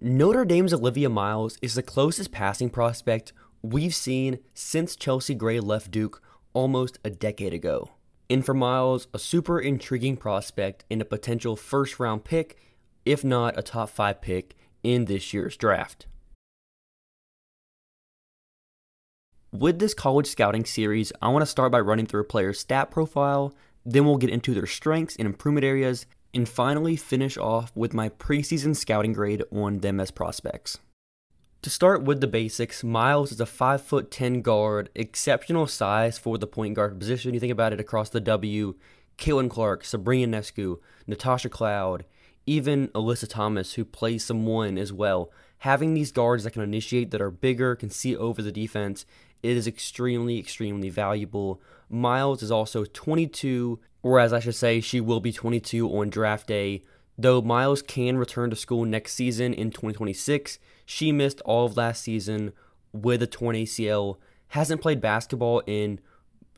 Notre Dame's Olivia Miles is the closest passing prospect we've seen since Chelsea Gray left Duke almost a decade ago. And for Miles, a super intriguing prospect and a potential first-round pick, if not a top 5 pick in this year's draft. With this college scouting series, I want to start by running through a player's stat profile, then we'll get into their strengths and improvement areas, and finally finish off with my preseason scouting grade on them as prospects. To start with the basics, Miles is a 5'10" guard, exceptional size for the point guard position. You think about it across the W, Caitlin Clark, Sabrina Ionescu, Natasha Cloud, even Alyssa Thomas, who plays some one as well. Having these guards that can initiate, that are bigger, can see over the defense, it is extremely, extremely valuable. Miles is also 22, or as I should say, she will be 22 on draft day. Though Miles can return to school next season in 2026, she missed all of last season with a torn ACL, hasn't played basketball in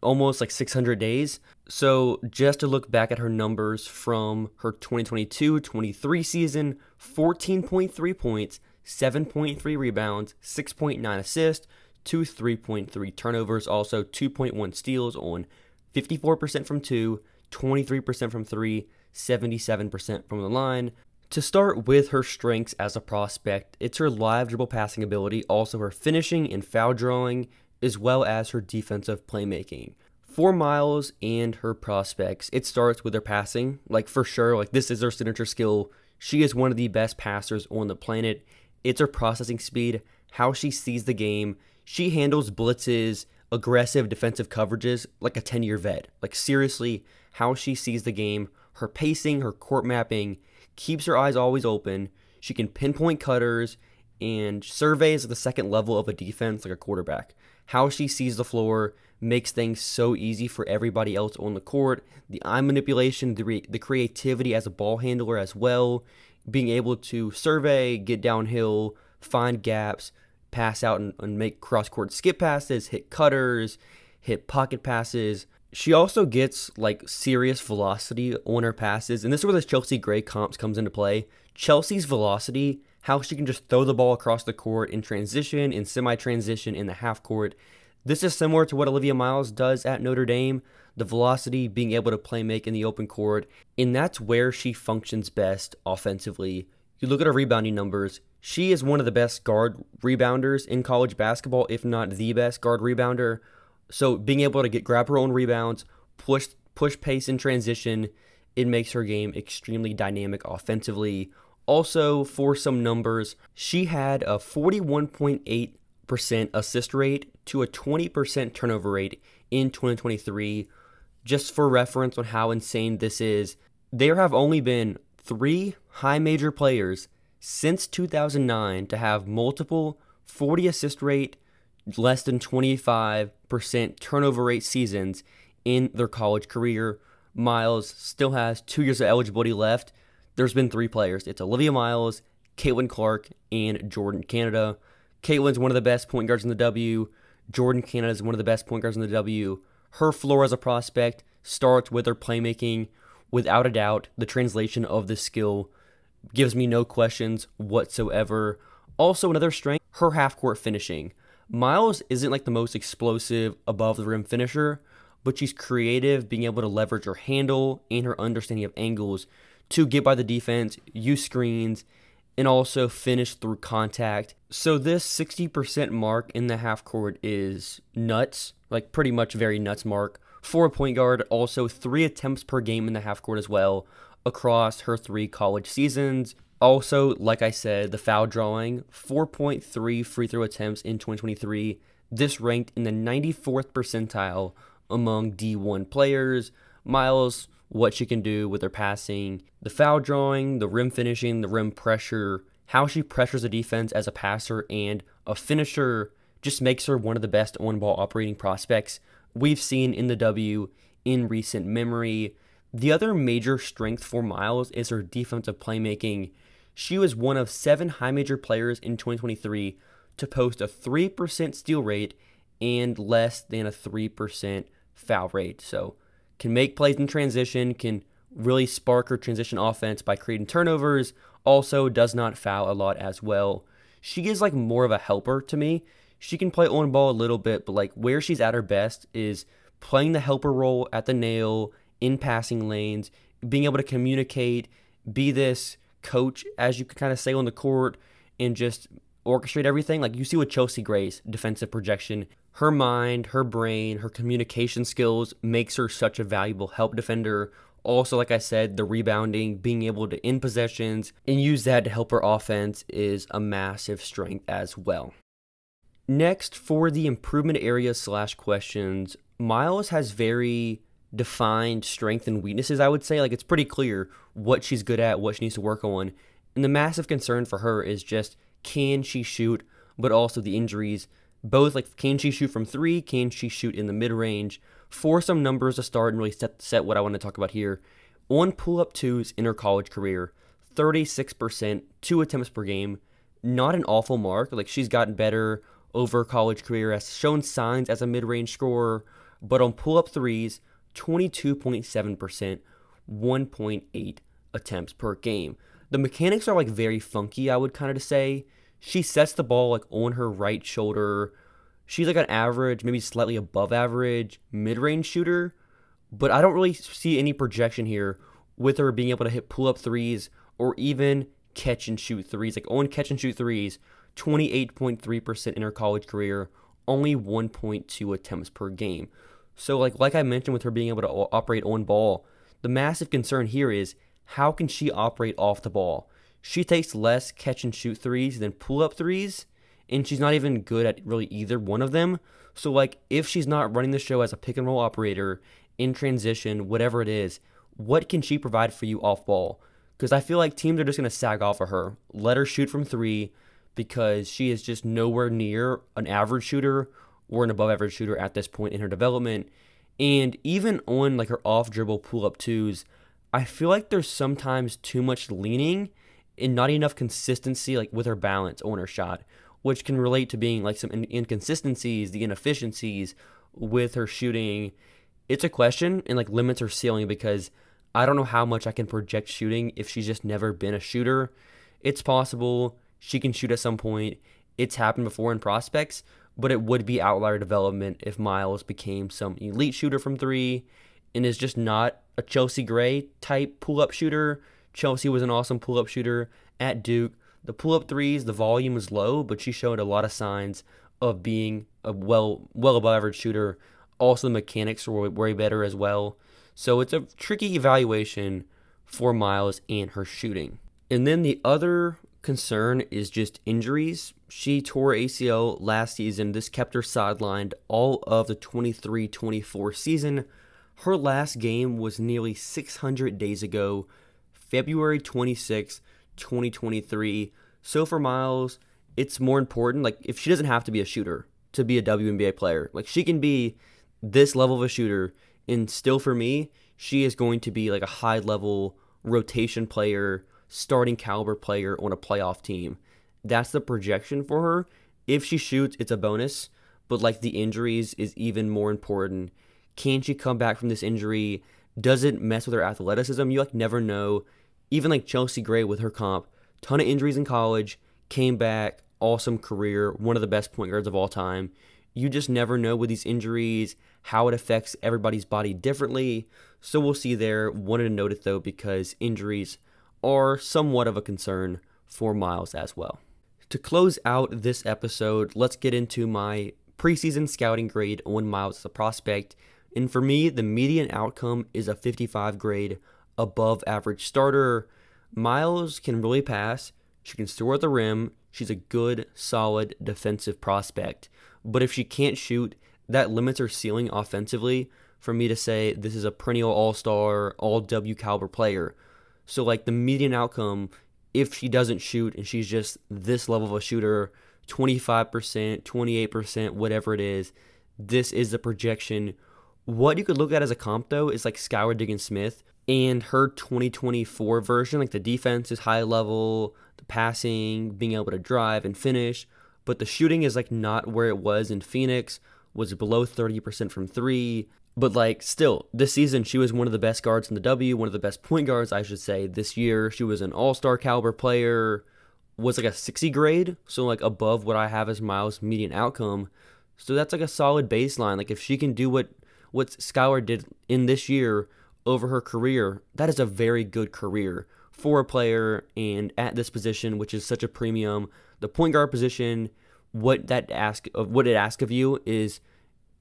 almost like 600 days. So just to look back at her numbers from her 2022-23 season, 14.3 points, 7.3 rebounds, 6.9 assists, 3.3 turnovers, also 2.1 steals on 54% from 2, 23% from 3, 77% from the line. To start with her strengths as a prospect, it's her live dribble passing ability, also her finishing and foul drawing, as well as her defensive playmaking. For Miles and her prospects, it starts with her passing. Like for sure, like this is her signature skill. She is one of the best passers on the planet. It's her processing speed, how she sees the game. She handles blitzes, aggressive defensive coverages like a 10-year vet. Like seriously, how she sees the game, her pacing, her court mapping, keeps her eyes always open. She can pinpoint cutters and surveys at the second level of a defense like a quarterback. How she sees the floor makes things so easy for everybody else on the court. The eye manipulation, the creativity as a ball handler as well. Being able to survey, get downhill, find gaps, pass out and make cross-court skip passes, hit cutters, hit pocket passes. She also gets like serious velocity on her passes, and this is where this Chelsea Gray comps comes into play. Chelsea's velocity, how she can just throw the ball across the court in transition, in semi-transition, in the half court. This is similar to what Olivia Miles does at Notre Dame, the velocity, being able to play make in the open court, and that's where she functions best offensively. You look at her rebounding numbers, she is one of the best guard rebounders in college basketball, if not the best guard rebounder. So being able to grab her own rebounds, push pace in transition, it makes her game extremely dynamic offensively. Also, for some numbers, she had a 41.8% assist rate to a 20% turnover rate in 2023. Just for reference on how insane this is, there have only been 3 high major players since 2009 to have multiple 40 assist rate, less than 25% turnover rate seasons in their college career. Miles still has 2 years of eligibility left. There's been 3 players. It's Olivia Miles, Caitlin Clark, and Jordan Canada. Caitlin's one of the best point guards in the W. Jordan Canada is one of the best point guards in the W. Her floor as a prospect starts with her playmaking. Without a doubt, the translation of this skill gives me no questions whatsoever. Also, another strength, her half-court finishing. Miles isn't like the most explosive above-the-rim finisher, but she's creative, being able to leverage her handle and her understanding of angles to get by the defense, use screens, and also finish through contact. So this 60% mark in the half-court is nuts, like pretty much very nuts mark. For a point guard, also 3 attempts per game in the half-court as well across her 3 college seasons. Also, like I said, the foul drawing, 4.3 free throw attempts in 2023. This ranked in the 94th percentile among D1 players. Miles, what she can do with her passing, the foul drawing, the rim finishing, the rim pressure, how she pressures the defense as a passer and a finisher just makes her one of the best on-ball operating prospects we've seen in the W in recent memory. The other major strength for Miles is her defensive playmaking. She was one of 7 high major players in 2023 to post a 3% steal rate and less than a 3% foul rate. So can make plays in transition, can really spark her transition offense by creating turnovers, Also does not foul a lot as well. She is like more of a helper to me. She can play on ball a little bit, but like where she's at her best is playing the helper role at the nail, in passing lanes, being able to communicate, be this coach, as you could kind of say, on the court, and just orchestrate everything. Like you see with Chelsea Gray's defensive projection, her mind, her brain, her communication skills makes her such a valuable help defender. Also, like I said, the rebounding, being able to end possessions and use that to help her offense is a massive strength as well. Next, for the improvement areas / questions, Miles has very defined strength and weaknesses, I would say. Like, it's pretty clear what she's good at, what she needs to work on. And the massive concern for her is just, can she shoot, but also the injuries. Both, like, can she shoot from three? Can she shoot in the mid-range? For some numbers to start and really set what I want to talk about here. On pull-up twos in her college career, 36%, 2 attempts per game. Not an awful mark. Like, she's gotten better over her college career, has shown signs as a mid-range scorer. But on pull-up threes, 22.7%, 1.8 attempts per game. The mechanics are like very funky, I would kind of say. She sets the ball like on her right shoulder. She's like an average, maybe slightly above average mid-range shooter, but I don't really see any projection here with her being able to hit pull-up threes or even catch and shoot threes. Like on catch and shoot threes, 28.3% in her college career, only 1.2 attempts per game. So like I mentioned with her being able to operate on ball, the massive concern here is how can she operate off the ball? She takes less catch and shoot threes than pull-up threes, and she's not even good at really either one of them. So like if she's not running the show as a pick and roll operator, in transition, whatever it is, what can she provide for you off ball? Because I feel like teams are just going to sag off of her, let her shoot from three, because she is just nowhere near an average shooter or an above average shooter at this point in her development. And even on like her off dribble pull up twos, I feel like there's sometimes too much leaning and not enough consistency like with her balance on her shot, which can relate to being like some inconsistencies, the inefficiencies with her shooting. It's a question and like limits her ceiling because I don't know how much I can project shooting if she's just never been a shooter. It's possible she can shoot at some point. It's happened before in prospects, but it would be outlier development if Miles became some elite shooter from three and is just not a Chelsea Gray type pull-up shooter. Chelsea was an awesome pull-up shooter at Duke. The pull-up threes, the volume was low, but she showed a lot of signs of being a well above average shooter. Also, the mechanics were way better as well. So it's a tricky evaluation for Miles and her shooting. And then the other concern is just injuries. She tore ACL last season. This kept her sidelined all of the 23-24 season. Her last game was nearly 600 days ago, February 26, 2023. So for Miles, it's more important, like if she doesn't have to be a shooter to be a WNBA player, like she can be this level of a shooter, and still for me, she is going to be like a high level rotation player, starting caliber player on a playoff team. That's the projection for her. If she shoots, it's a bonus, but like the injuries is even more important. Can she come back from this injury? Does it mess with her athleticism? You like never know. Even like Chelsea Gray with her comp, ton of injuries in college, came back, awesome career, one of the best point guards of all time. You just never know with these injuries how it affects everybody's body differently. So we'll see there. Wanted to note it though because injuries are somewhat of a concern for Miles as well. To close out this episode, let's get into my preseason scouting grade on Miles as a prospect. And for me, the median outcome is a 55 grade, above average starter. Miles can really pass. She can score at the rim. She's a good, solid defensive prospect. But if she can't shoot, that limits her ceiling offensively for me to say this is a perennial all-star, all-W caliber player. So like the median outcome, if she doesn't shoot and she's just this level of a shooter, 25%, 28%, whatever it is, this is the projection. What you could look at as a comp though is like Skylar Diggins-Smith and her 2024 version. Like the defense is high level, the passing, being able to drive and finish, but the shooting is like not where it was in Phoenix, was below 30% from three. But like still, this season she was one of the best guards in the W, one of the best point guards, I should say. This year she was an all-star caliber player, was like a 60 grade, so like above what I have as Miles' median outcome. So that's like a solid baseline. Like if she can do what Skylar did in this year over her career, that is a very good career for a player and at this position, which is such a premium. The point guard position, what it asks of you is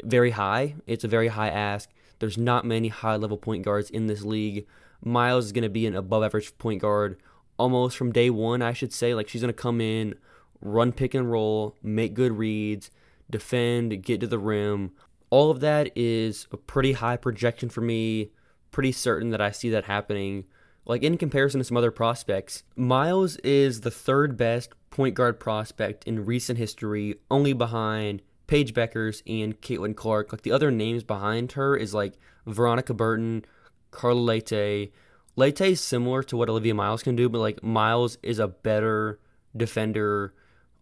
very high. It's a very high ask. There's not many high-level point guards in this league. Miles is going to be an above-average point guard almost from day one, I should say. Like she's going to come in, run pick and roll, make good reads, defend, get to the rim. All of that is a pretty high projection for me. Pretty certain that I see that happening. Like in comparison to some other prospects, Miles is the third best point guard prospect in recent history, only behind Paige Beckers and Caitlin Clark. Like the other names behind her is like Veronica Burton, Carla Leite. Leite is similar to what Olivia Miles can do, but like Miles is a better defender.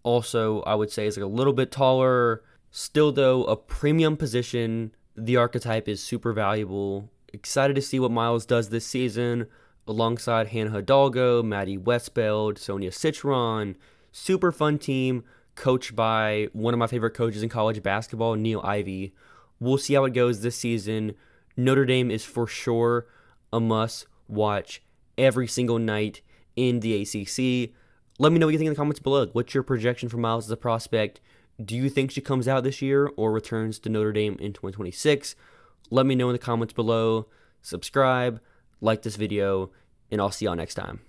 Also, I would say is like a little bit taller. Still though, a premium position. The archetype is super valuable. Excited to see what Miles does this season alongside Hannah Hidalgo, Maddie Westbeld, Sonia Citron. Super fun team coached by one of my favorite coaches in college basketball, Neil Ivey. We'll see how it goes this season. Notre Dame is for sure a must-watch every single night in the ACC. Let me know what you think in the comments below. What's your projection for Miles as a prospect? Do you think she comes out this year or returns to Notre Dame in 2026? Let me know in the comments below. Subscribe, like this video, and I'll see y'all next time.